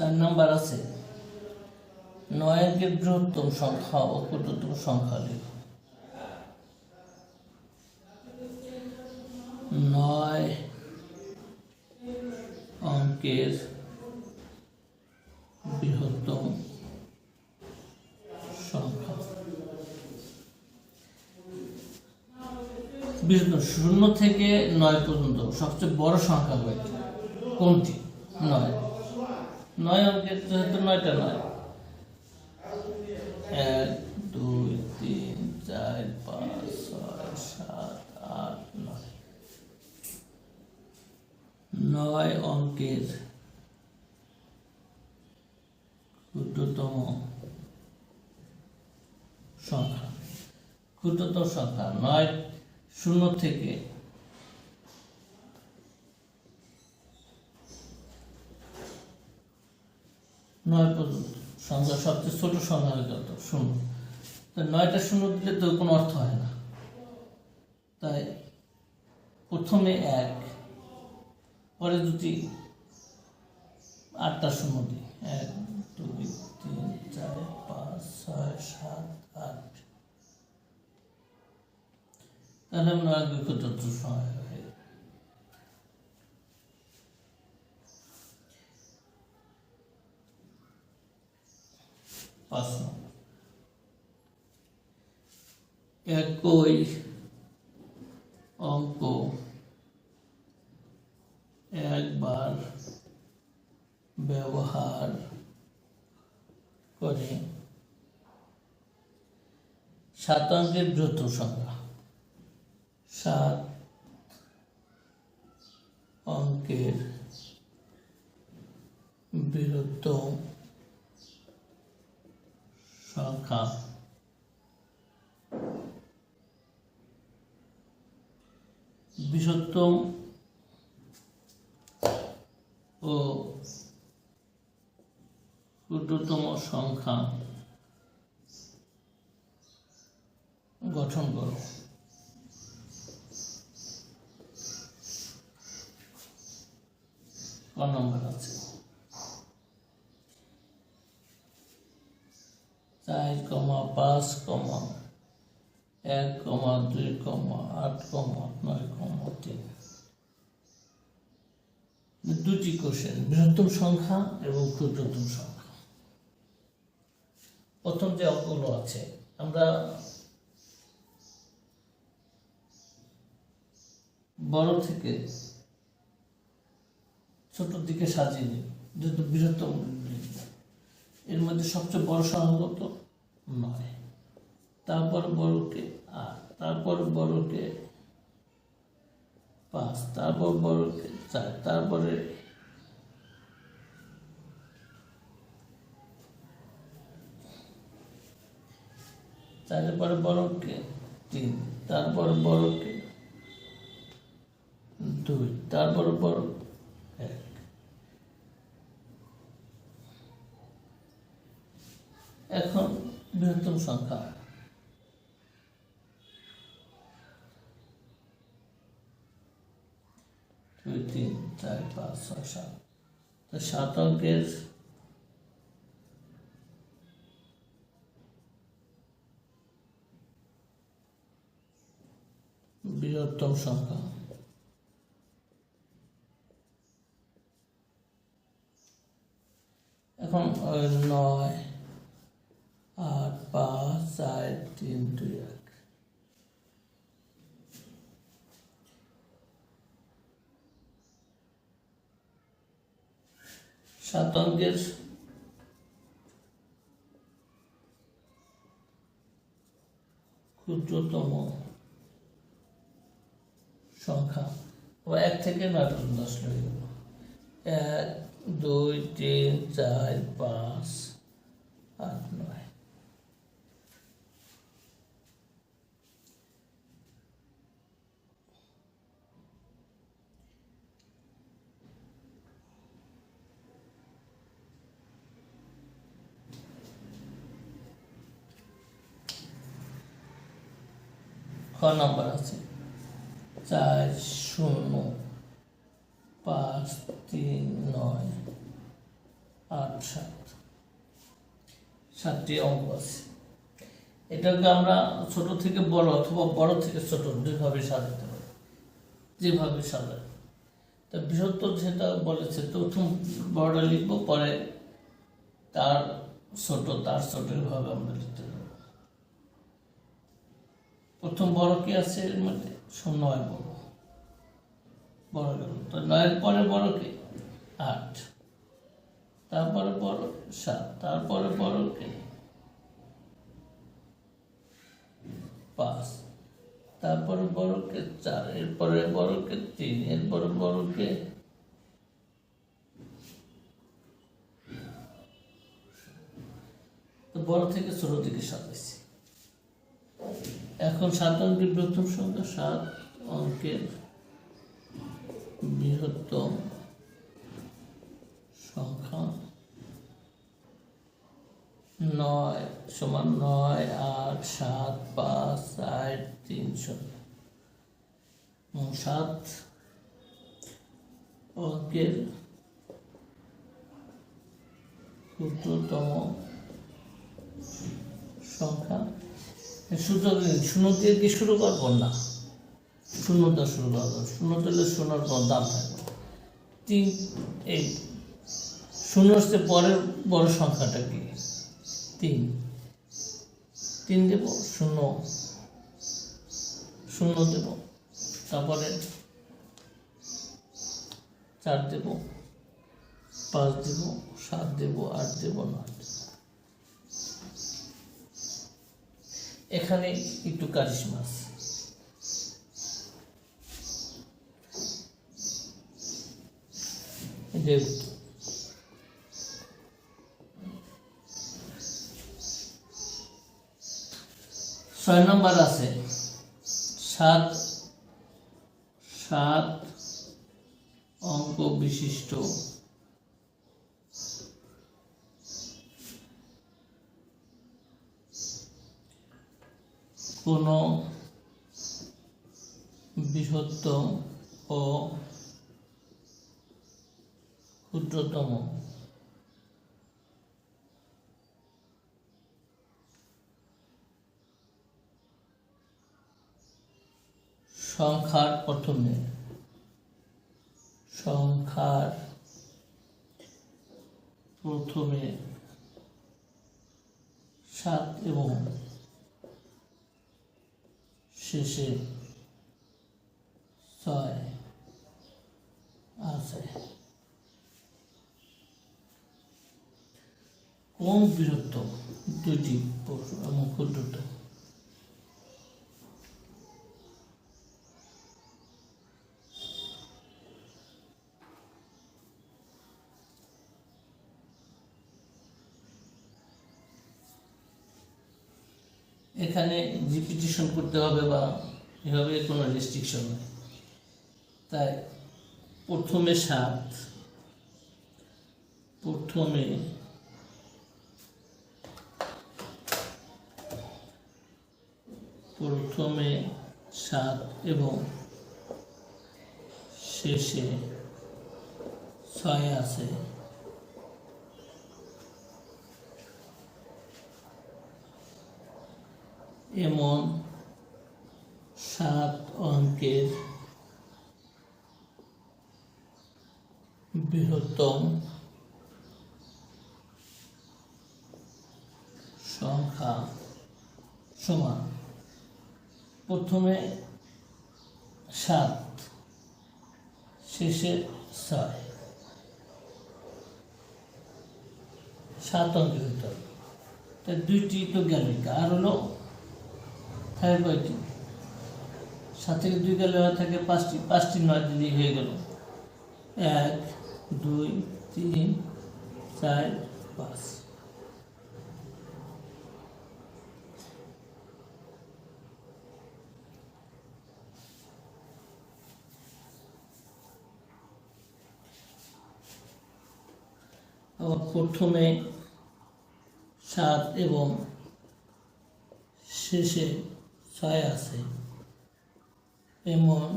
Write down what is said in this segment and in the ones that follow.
4 number আছে 9 অঙ্কের বৃহত্তম সংখ্যা ও ক্ষুদ্রতম সংখ্যা লিখো। 9 অঙ্কের বৃহত্তম সংখ্যা। বৃহত্তম 0 থেকে 9 পর্যন্ত সবচেয়ে বড় সংখ্যা কোনটি? 9 অঙ্কের যেহেতু 9টা 9 1 2 3 4 5 6 7 8 9 9 অঙ্কের ক্ষুদ্রতম সংখ্যা। ক্ষুদ্রতম সংখ্যা 9 0 থেকে 9 পর্যন্ত সংখ্যা সবচেয়ে ছোট সংখ্যা কত? 0। তাই 9টা 0 দিলে তো কোনো অর্থ হয় না, তাই প্রথমে 1, পরে যদি 8টা 0 দিই 1 2 3 4 5 6 7 8, তাহলে আমরা ক্ষুদ্রতম সংখ্যা হয় 5 নম্বর। একই অঙ্ক একবার ব্যবহার করে 7 অঙ্কের বৃহত্তম সংখ্যা। 7 অঙ্কের বৃহত্তম সংখ্যা বৃহত্তম ও ক্ষুদ্রতম সংখ্যা গঠন করো। ক নম্বর আছে 4, 5, 1, 2, 8, 9, 3। দুটি কোশ্চেন, বৃহত্তম সংখ্যা এবং ক্ষুদ্রতম সংখ্যা। প্রথম যে অঙ্কগুলো আছে আমরা বড় থেকে ছোট দিকে সাজিয়ে নিই, যেহেতু বৃহত্তম। এর মধ্যে সবচেয়ে বড় সংখ্যা কত? 9। তারপর বড়কে 8, তারপর বড়কে 5, তারপর বড়কে 4, তারপরে বড়কে 3, তারপর বড়কে 2, তারপর বড় 1। এখন বৃহত্তম সংখ্যা 2, 3, 4, 5, 6, 7। তো 7 অঙ্কের বৃহত্তম সংখ্যা এখন 9, 8, 5, 4, 3, 2, 1। 7 অঙ্কের ক্ষুদ্রতম সংখ্যা 1 থেকে 9 পর্যন্ত আসলে 1, 2, 3, 4, 5, 8, 9। খ নম্বর আছে 4, 0, 5, 3, 9, 8 7 7টি অঙ্ক আছে। এটাকে আমরা ছোট থেকে বড় অথবা বড় থেকে ছোট দুইভাবে সাজাতে পারি, যেভাবে সাজায়। তা বৃহত্তর যেটা বলেছে, প্রথম বড়টা লিখবো, পরে তার ছোট এইভাবে আমরা লিখতে পারবো। প্রথম বড় কি আছে এর মধ্যে? 9 বড় গেল। তো 9 পরে বড় কি? 8। তারপরে বড় 7, তারপরে বড় কি? 5, তারপরে বড় কে 4, এরপরে বড় কে 3, এরপরে বড় কে তো বড় থেকে ছোট দিকে সাজাইছি। এখন 7 অঙ্কের বৃহত্তম সংখ্যা, 7 অঙ্কের বৃহত্তম সংখ্যা 9 সমান 9 8 7 5 4 3 0। 7 অঙ্কের ক্ষুদ্রতম সংখ্যা, শূন্য দিয়ে কি শুরু করবো? না, শূন্যতা শুরু করবো। শূন্য দিলে শূন্যর কোনো দাম থাকবে। 3, এই শূন্যর চেয়ে পরের বড় সংখ্যাটা কি? 3 দেব, 0 দেব, তারপরে 4 দেব, 5 দেব, 7 দেব, 8 দেব, 9 দেব। এখানে একটু কারিশমা আছে। যে 6 নম্বর আছে 7 অঙ্ক বিশিষ্ট কোন বৃহত্তম ও ক্ষুদ্রতম সংখ্যার প্রথমে 7 এবং শেষে 6 আছে। কোন বৃহত্তম? দুটি এবং ক্ষুদ্রতম। এখানে রিপিটিশন করতে হবে বা এভাবে কোনো রেস্ট্রিকশন নেই। তাই প্রথমে 7, এবং শেষে 6 আছে। এমন 7 অঙ্কের বৃহত্তম সংখ্যা সমান প্রথমে 7 শেষে 6। 7 অঙ্কের ভিতর তাই দুইটি তো গেল, আর হলো থাকে কয়টি? 7 থেকে 2 গেলে থাকে 5টি 9 দিলেই হয়ে গেল। 1 2 3 4 5। প্রথমে 7 এবং শেষে 6 আছে এমন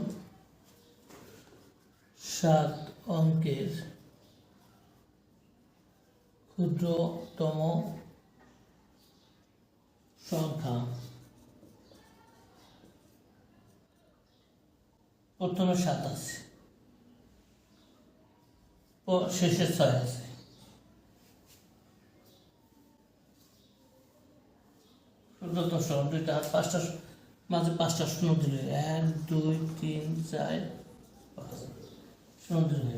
7 অঙ্কের ক্ষুদ্রতম সংখ্যা প্রথমে 7 আছে ও শেষে 6 আছে। ক্ষুদ্রতম সংখ্যা দুইটা আর পাঁচটা, মাঝে 5টা শূন্য দিলে 1 2 3 4 5 শূন্য দিলে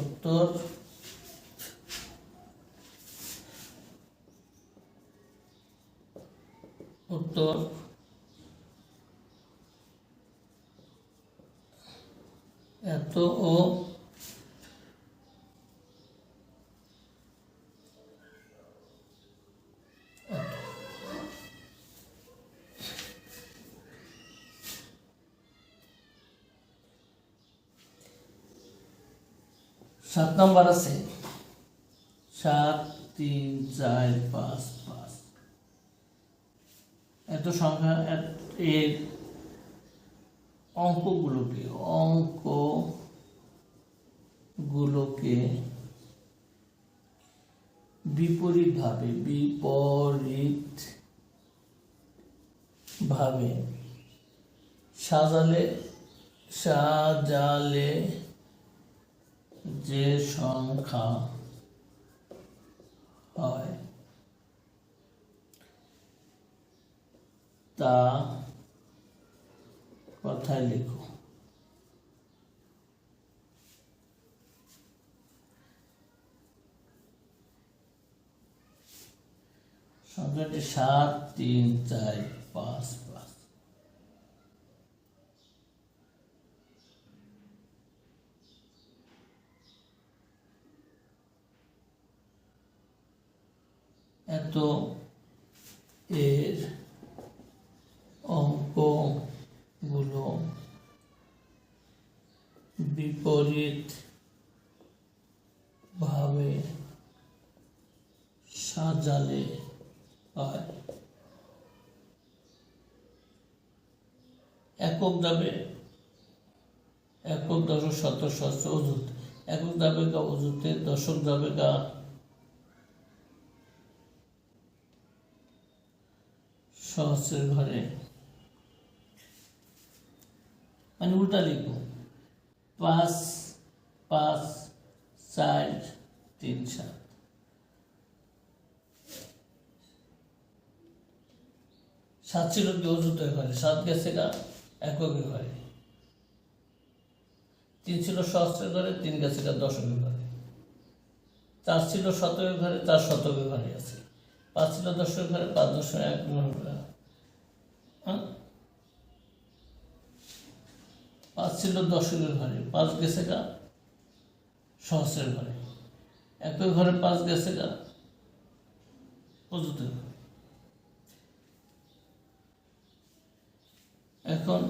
উত্তর উত্তর এত ও সাত নম্বর আছে 7 3 4 5 5। এত সংখ্যা এর অঙ্কগুলোকে বিপরীত ভাবে সাজালে যে সংখ্যা হয় তা কথায় লিখো। সংখ্যাটি 7 3 4 5 5। এত এর অঙ্কগুলো বিপরীত ভাবে সাজালে হয়। একক যাবে একক দশক শতক সহস্র অযুত। একক যাবে গা অযুতে, দশক যাবে গা সহস্রের ঘরে, মানে উল্টা লিখবো। 5 5 4 3 7। 7 ছিল কি অযুতের ঘরে, 7 গেছে গা এককের ঘরে। 3 ছিল সহস্রের ঘরে, 3 গেছে গা দশকের ঘরে। 4 ছিল শতকের ঘরে, 4 শতকের ঘরে আছে। 5 ছিল দশকের ঘরে, 5 দশকের এক ঘরে। 5 ছিল দশকের ঘরে, 5 গেছে গা সহস্রের ঘরে। একই ঘরে 5 গেছে গা অযুতের ঘরে। এখন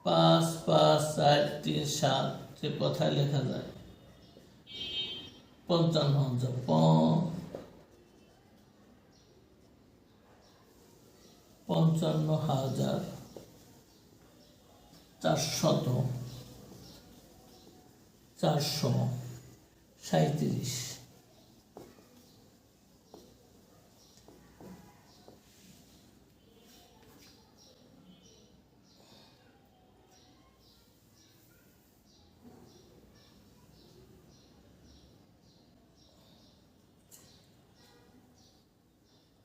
5 5 4 3 7 যে কথায় লেখা যায় 55,000 437।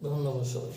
ধন্যবাদ সবাই।